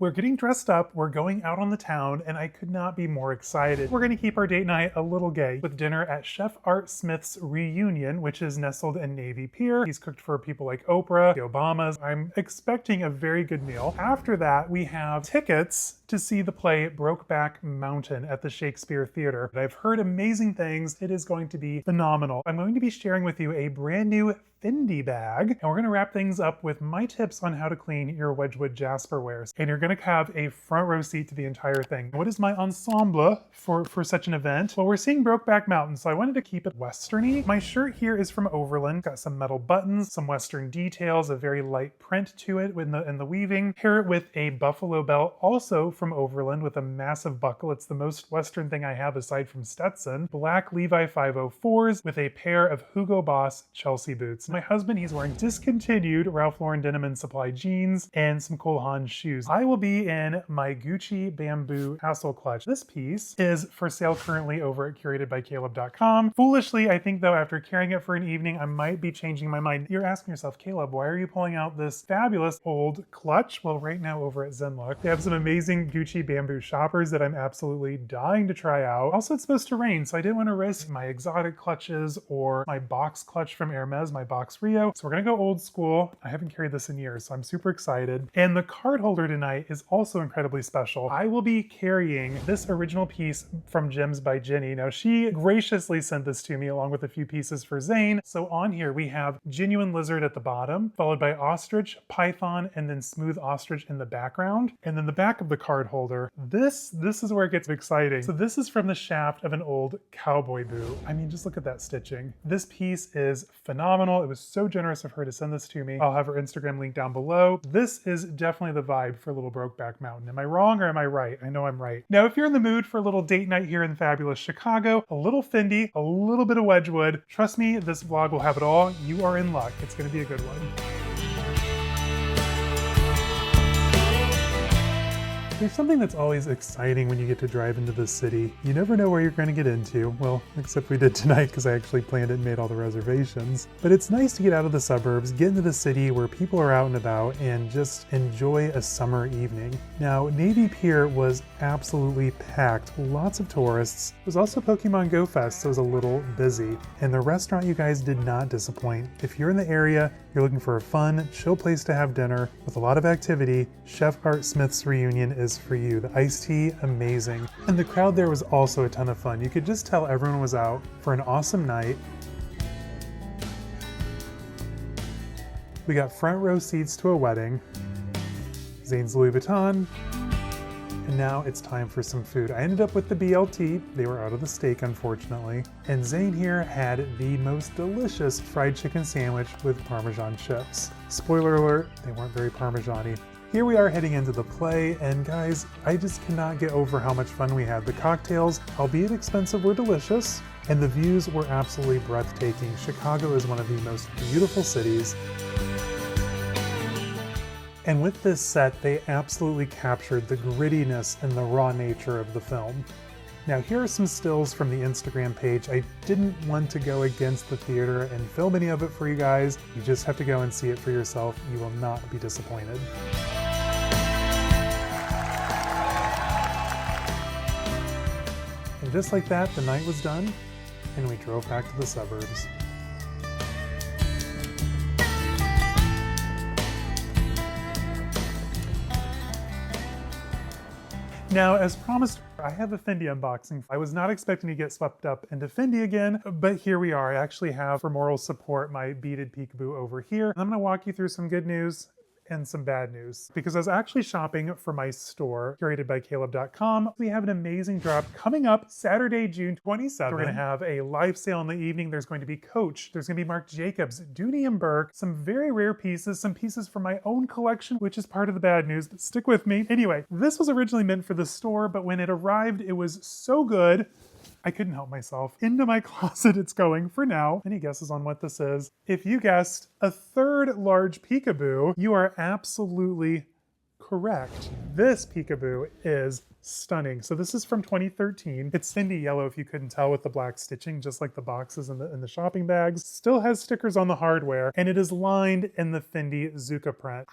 We're getting dressed up, we're going out on the town, and I could not be more excited. We're gonna keep our date night a little gay with dinner at Chef Art Smith's Reunion, which is nestled in Navy Pier. He's cooked for people like Oprah, the Obamas. I'm expecting a very good meal. After that, we have tickets to see the play Brokeback Mountain at the Shakespeare Theatre. I've heard amazing things. It is going to be phenomenal. I'm going to be sharing with you a brand new Fendi bag, and we're gonna wrap things up with my tips on how to clean your Wedgwood Jasperware. And you're gonna have a front row seat to the entire thing. What is my ensemble for such an event? Well, we're seeing Brokeback Mountain, so I wanted to keep it Westerny. My shirt here is from Overland. Got some metal buttons, some Western details, a very light print to it in the weaving. Pair it with a buffalo belt, also from Overland, with a massive buckle. It's the most Western thing I have aside from Stetson. Black Levi 504s with a pair of Hugo Boss Chelsea boots. My husband, he's wearing discontinued Ralph Lauren Denim and Supply jeans and some Cole Haan shoes. I will be in my Gucci bamboo tassel clutch. This piece is for sale currently over at curated.caleb.snell. Foolishly, I think though, after carrying it for an evening, I might be changing my mind. You're asking yourself, Caleb, why are you pulling out this fabulous old clutch? Well, right now over at Zenlook, they have some amazing Gucci bamboo shoppers that I'm absolutely dying to try out. Also, it's supposed to rain, so I didn't want to risk my exotic clutches or my box clutch from Hermès, my box Rio. So we're gonna go old school. I haven't carried this in years, so I'm super excited. And the card holder tonight is also incredibly special. I will be carrying this original piece from Gems by Jenny. Now, she graciously sent this to me along with a few pieces for Zane. So on here we have genuine lizard at the bottom, followed by ostrich, python, and then smooth ostrich in the background. And then the back of the card holder, this is where it gets exciting. So this is from the shaft of an old cowboy boot. I mean, just look at that stitching. This piece is phenomenal. It was so generous of her to send this to me. I'll have her Instagram link down below. This is definitely the vibe for a little Brokeback Mountain. Am I wrong or am I right? I know I'm right. Now, if you're in the mood for a little date night here in fabulous Chicago, a little Fendi, a little bit of Wedgwood, trust me, this vlog will have it all. You are in luck. It's gonna be a good one. There's something that's always exciting when you get to drive into the city. You never know where you're going to get into. Well, except we did tonight because I actually planned it and made all the reservations. But it's nice to get out of the suburbs, get into the city where people are out and about, and just enjoy a summer evening. Now, Navy Pier was absolutely packed. Lots of tourists. It was also Pokemon Go Fest, so it was a little busy. And the restaurant, you guys, did not disappoint. If you're in the area, you're looking for a fun, chill place to have dinner with a lot of activity, Chef Art Smith's Reunion is for you. The iced tea, amazing. And the crowd there was also a ton of fun. You could just tell everyone was out for an awesome night. We got front row seats to a wedding, Zane's Louis Vuitton, and now it's time for some food. I ended up with the BLT. They were out of the steak, unfortunately. And Zane here had the most delicious fried chicken sandwich with Parmesan chips. Spoiler alert, they weren't very Parmesan-y. Here we are heading into the play, and guys, I just cannot get over how much fun we had. The cocktails, albeit expensive, were delicious, and the views were absolutely breathtaking. Chicago is one of the most beautiful cities. And with this set, they absolutely captured the grittiness and the raw nature of the film. Now, here are some stills from the Instagram page. I didn't want to go against the theater and film any of it for you guys. You just have to go and see it for yourself. You will not be disappointed. And just like that, the night was done, and we drove back to the suburbs. Now, as promised, I have a Fendi unboxing. I was not expecting to get swept up into Fendi again, but here we are. I actually have, for moral support, my beaded Peekaboo over here. I'm gonna walk you through some good news and some bad news, because I was actually shopping for my store, curatedbycaleb.com. We have an amazing drop coming up Saturday, June 27th. We're gonna have a live sale in the evening. There's going to be Coach, there's gonna be Marc Jacobs, Dooney & Burke, some very rare pieces, some pieces from my own collection, which is part of the bad news, but stick with me. Anyway, this was originally meant for the store, but when it arrived, it was so good, I couldn't help myself. Into my closet it's going for now. Any guesses on what this is? If you guessed a third large Peekaboo, you are absolutely correct. This Peekaboo is stunning. So this is from 2013. It's Fendi yellow, if you couldn't tell, with the black stitching, just like the boxes and the shopping bags. Still has stickers on the hardware, and it is lined in the Fendi Zucca print.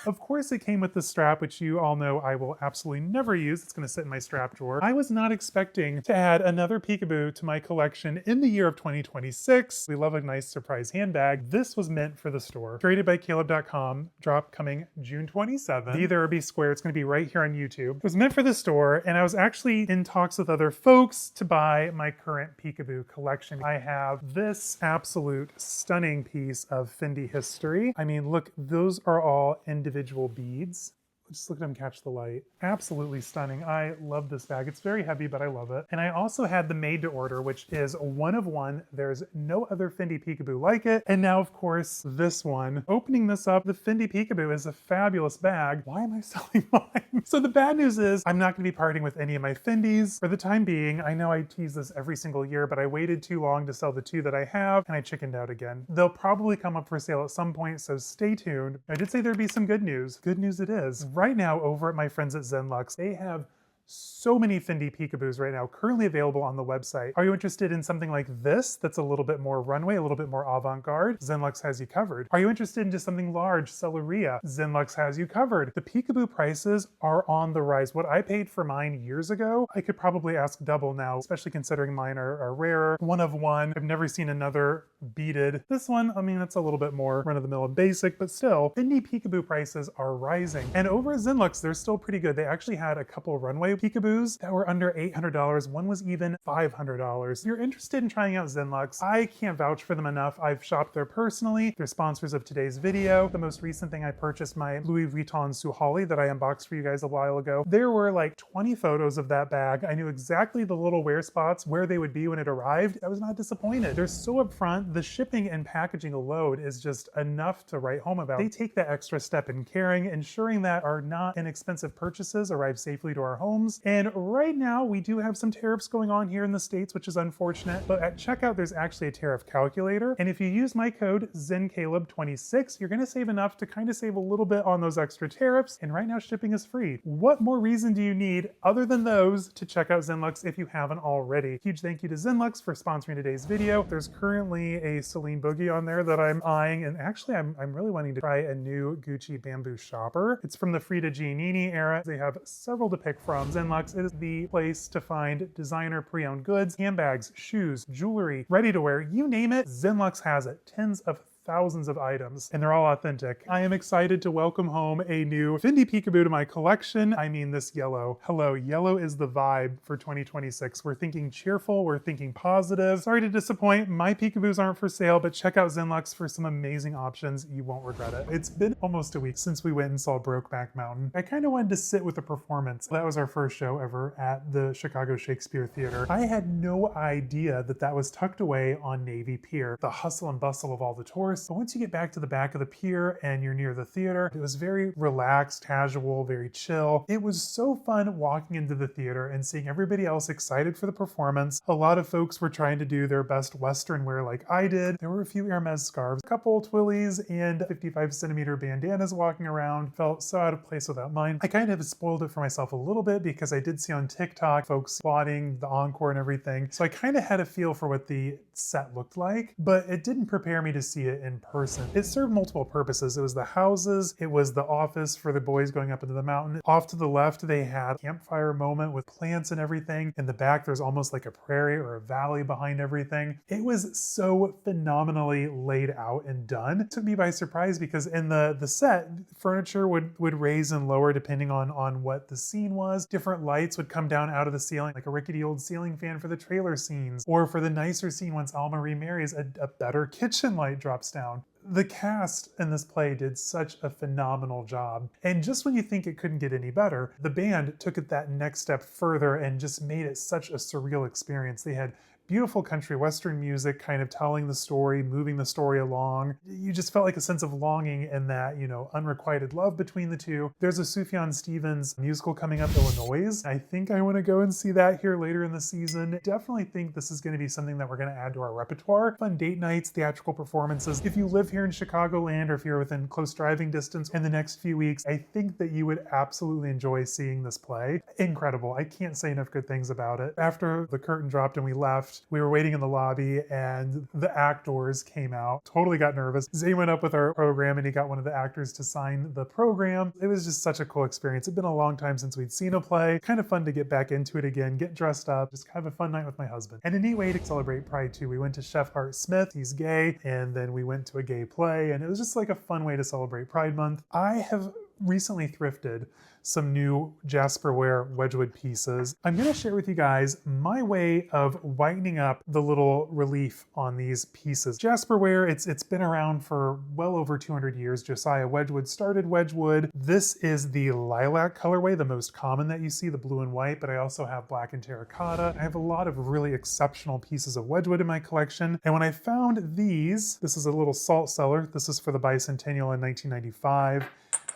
Of course, it came with the strap, which you all know I will absolutely never use. It's going to sit in my strap drawer. I was not expecting to add another Peekaboo to my collection in the year of 2026. We love a nice surprise handbag. This was meant for the store. Curated by caleb.com, drop coming June 27th. The Either or Be Square. It's going to be right here on YouTube. It was meant for the store, and I was actually in talks with other folks to buy my current Peekaboo collection. I have this absolute stunning piece of Fendi history. I mean, look, those are all individual beads. Just look at them catch the light. Absolutely stunning. I love this bag. It's very heavy, but I love it. And I also had the made to order, which is one of one. There's no other Fendi Peekaboo like it. And now, of course, this one. Opening this up, the Fendi Peekaboo is a fabulous bag. Why am I selling mine? So the bad news is I'm not going to be parting with any of my Fendis. For the time being, I know I tease this every single year, but I waited too long to sell the two that I have, and I chickened out again. They'll probably come up for sale at some point, so stay tuned. I did say there'd be some good news. Good news it is. Right now, over at my friends at Zenlux, they have so many Fendi Peekaboos right now currently available on the website. Are you interested in something like this that's a little bit more runway, a little bit more avant-garde? Zenlux has you covered. Are you interested in just something large, Celeria? Zenlux has you covered. The Peekaboo prices are on the rise. What I paid for mine years ago, I could probably ask double now, especially considering mine are rarer, one of one. I've never seen another beaded. This one, I mean, it's a little bit more run-of-the-mill and basic, but still, Fendi Peekaboo prices are rising. And over at Zenlux, they're still pretty good. They actually had a couple runway Peekaboos that were under $800. One was even $500. If you're interested in trying out Zenlux, I can't vouch for them enough. I've shopped there personally. They're sponsors of today's video. The most recent thing I purchased, my Louis Vuitton Suhali that I unboxed for you guys a while ago. There were like 20 photos of that bag. I knew exactly the little wear spots where they would be when it arrived. I was not disappointed. They're so upfront. The shipping and packaging alone is just enough to write home about. They take that extra step in caring, ensuring that our not inexpensive purchases arrive safely to our homes. And right now we do have some tariffs going on here in the States, which is unfortunate, but at checkout there's actually a tariff calculator. And if you use my code ZenCaleb26, you're gonna save enough to kind of save a little bit on those extra tariffs. And right now shipping is free. What more reason do you need other than those to check out Zenlux if you haven't already? Huge thank you to Zenlux for sponsoring today's video. There's currently a Celine Boogie on there that I'm eyeing, and actually I'm really wanting to try a new Gucci bamboo shopper. It's from the Frida Giannini era. They have several to pick from. Zenlux is the place to find designer pre-owned goods, handbags, shoes, jewelry, ready to wear, you name it, Zenlux has it. Tens of thousands of items, and they're all authentic. I am excited to welcome home a new Fendi Peekaboo to my collection. I mean, this yellow. Hello, yellow is the vibe for 2026. We're thinking cheerful, we're thinking positive. Sorry to disappoint, my Peekaboos aren't for sale, but check out Zenlux for some amazing options. You won't regret it. It's been almost a week since we went and saw Brokeback Mountain. I kind of wanted to sit with the performance. That was our first show ever at the Chicago Shakespeare Theatre. I had no idea that that was tucked away on Navy Pier. The hustle and bustle of all the tourists. But once you get back to the back of the pier and you're near the theater, it was very relaxed, casual, very chill. It was so fun walking into the theater and seeing everybody else excited for the performance. A lot of folks were trying to do their best Western wear like I did. There were a few Hermès scarves, a couple twillies, and 55cm bandanas walking around. Felt so out of place without mine. I kind of spoiled it for myself a little bit because I did see on TikTok folks applauding the encore and everything. So I kind of had a feel for what the set looked like, but it didn't prepare me to see it in person. It served multiple purposes. It was the houses, it was the office for the boys going up into the mountain. Off to the left, they had a campfire moment with plants and everything. In the back, there's almost like a prairie or a valley behind everything. It was so phenomenally laid out and done. It took me by surprise because in the set, furniture would raise and lower depending on what the scene was. Different lights would come down out of the ceiling, like a rickety old ceiling fan for the trailer scenes. Or for the nicer scene, once Alma remarries, a better kitchen light drops down. The cast in this play did such a phenomenal job. And just when you think it couldn't get any better, the band took it that next step further and just made it such a surreal experience. They had beautiful country western music kind of telling the story, moving the story along. You just felt like a sense of longing and that, you know, unrequited love between the two. There's a Sufjan Stevens musical coming up, Illinois. I think I want to go and see that here later in the season. Definitely think this is going to be something that we're going to add to our repertoire. Fun date nights, theatrical performances. If you live here in Chicagoland, or if you're within close driving distance in the next few weeks, I think that you would absolutely enjoy seeing this play. Incredible. I can't say enough good things about it. After the curtain dropped and we left, we were waiting in the lobby and the actors came out. Totally got nervous. Zay went up with our program and he got one of the actors to sign the program. It was just such a cool experience. It'd been a long time since we'd seen a play. Kind of fun to get back into it again, get dressed up, just have a fun night with my husband. And a neat way to celebrate Pride too. We went to Chef Art Smith, he's gay, and then we went to a gay play, and it was just like a fun way to celebrate Pride Month. I have recently thrifted some new Jasperware Wedgwood pieces. I'm going to share with you guys my way of whitening up the little relief on these pieces. Jasperware, it's been around for well over 200 years. Josiah Wedgwood started Wedgwood. This is the lilac colorway, the most common that you see, the blue and white, but I also have black and terracotta. I have a lot of really exceptional pieces of Wedgwood in my collection. And when I found these, this is a little salt cellar. This is for the bicentennial in 1995.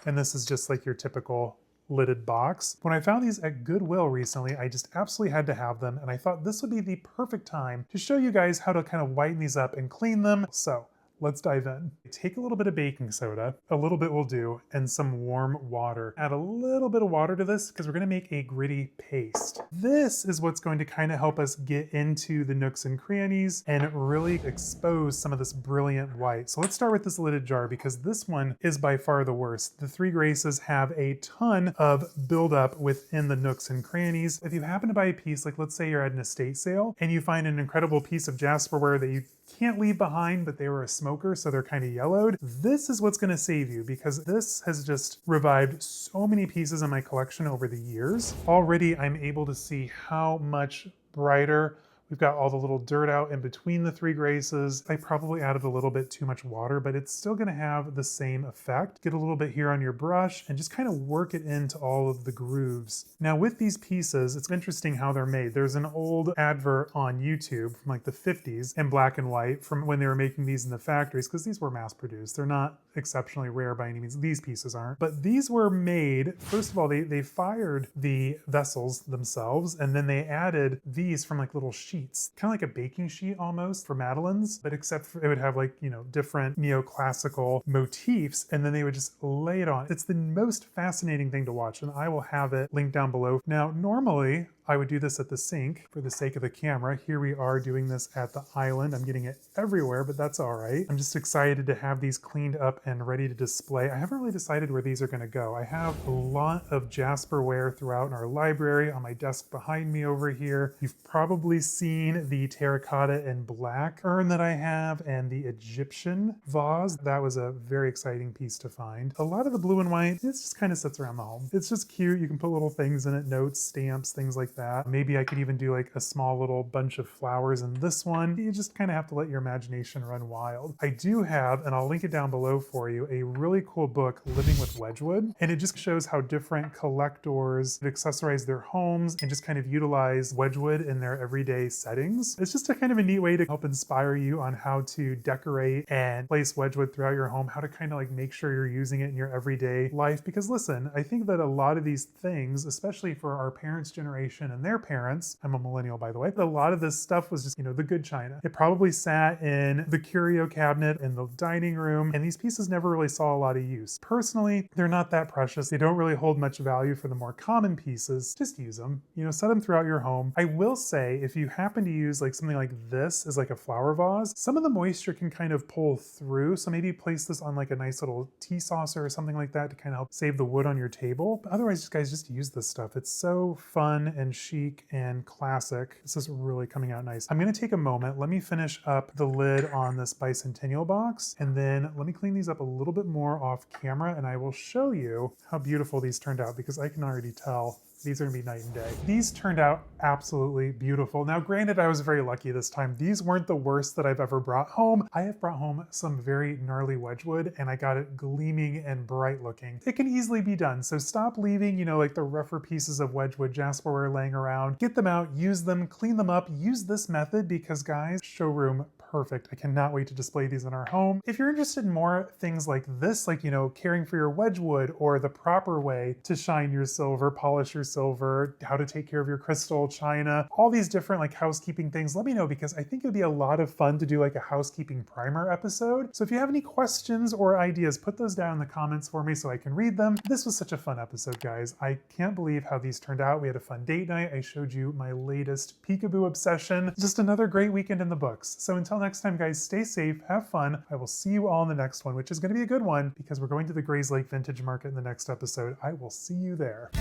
And this is just like your typical lidded box. When I found these at Goodwill recently, I just absolutely had to have them, and I thought this would be the perfect time to show you guys how to kind of whiten these up and clean them. So let's dive in. Take a little bit of baking soda, a little bit will do, and some warm water. Add a little bit of water to this because we're gonna make a gritty paste. This is what's going to kind of help us get into the nooks and crannies and really expose some of this brilliant white. So let's start with this lidded jar because this one is by far the worst. The Three Graces have a ton of buildup within the nooks and crannies. If you happen to buy a piece, like let's say you're at an estate sale and you find an incredible piece of Jasperware that you can't leave behind, but they were a smoker, so they're kind of yellowed. This is what's going to save you because this has just revived so many pieces in my collection over the years. Already I'm able to see how much brighter. We've got all the little dirt out in between the Three Graces. I probably added a little bit too much water, but it's still gonna have the same effect. Get a little bit here on your brush and just kind of work it into all of the grooves. Now with these pieces, it's interesting how they're made. There's an old advert on YouTube from like the 50s in black and white from when they were making these in the factories, because these were mass produced. They're not exceptionally rare by any means. These pieces aren't. But these were made, first of all, they fired the vessels themselves, and then they added these from like little sheets. Kind of like a baking sheet almost for Madeleines, but except for it would have like, you know, different neoclassical motifs, and then they would just lay it on. It's the most fascinating thing to watch, and I will have it linked down below. Now, normally, I would do this at the sink for the sake of the camera. Here we are doing this at the island. I'm getting it everywhere, but that's all right. I'm just excited to have these cleaned up and ready to display. I haven't really decided where these are gonna go. I have a lot of Jasperware throughout in our library on my desk behind me over here. You've probably seen the terracotta and black urn that I have and the Egyptian vase. That was a very exciting piece to find. A lot of the blue and white, it just kind of sits around the home. It's just cute. You can put little things in it, notes, stamps, things like that. Maybe I could even do like a small little bunch of flowers in this one. You just kind of have to let your imagination run wild. I do have, and I'll link it down below for you, a really cool book, Living with Wedgwood. And it just shows how different collectors accessorize their homes and just kind of utilize Wedgwood in their everyday settings. It's just a kind of a neat way to help inspire you on how to decorate and place Wedgwood throughout your home, how to kind of like make sure you're using it in your everyday life. Because listen, I think that a lot of these things, especially for our parents' generation and their parents, I'm a millennial by the way, but a lot of this stuff was just, you know, the good china. It probably sat in the curio cabinet in the dining room, and these pieces never really saw a lot of use. Personally, they're not that precious. They don't really hold much value for the more common pieces. Just use them, you know, set them throughout your home. I will say, if you happen to use like something like this as like a flower vase, some of the moisture can kind of pull through. So maybe place this on like a nice little tea saucer or something like that to kind of help save the wood on your table. But otherwise, guys, just use this stuff. It's so fun and chic and classic. This is really coming out nice. I'm gonna take a moment. Let me finish up the lid on this bicentennial box, and then let me clean these up a little bit more off camera, and I will show you how beautiful these turned out because I can already tell These are gonna be night and day. These turned out absolutely beautiful. Now, granted, I was very lucky this time. These weren't the worst that I've ever brought home. I have brought home some very gnarly Wedgwood, and I got it gleaming and bright looking. It can easily be done, so stop leaving, you know, like the rougher pieces of Wedgwood Jasperware laying around. Get them out, use them, clean them up, use this method because, guys, showroom perfect. I cannot wait to display these in our home. If you're interested in more things like this, like, you know, caring for your Wedgwood or the proper way to shine your silver, polish your silver, how to take care of your crystal, china, all these different like housekeeping things, let me know because I think it'd be a lot of fun to do like a housekeeping primer episode. So if you have any questions or ideas, put those down in the comments for me so I can read them. This was such a fun episode, guys. I can't believe how these turned out. We had a fun date night. I showed you my latest Peekaboo obsession. Just another great weekend in the books. So until next time, guys, stay safe, have fun. I will see you all in the next one, which is going to be a good one because we're going to the Grays Lake Vintage Market in the next episode. I will see you there.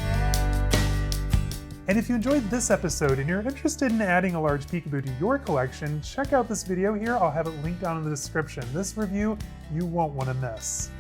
And if you enjoyed this episode and you're interested in adding a large Peekaboo to your collection, check out this video here. I'll have it linked down in the description. This review you won't want to miss.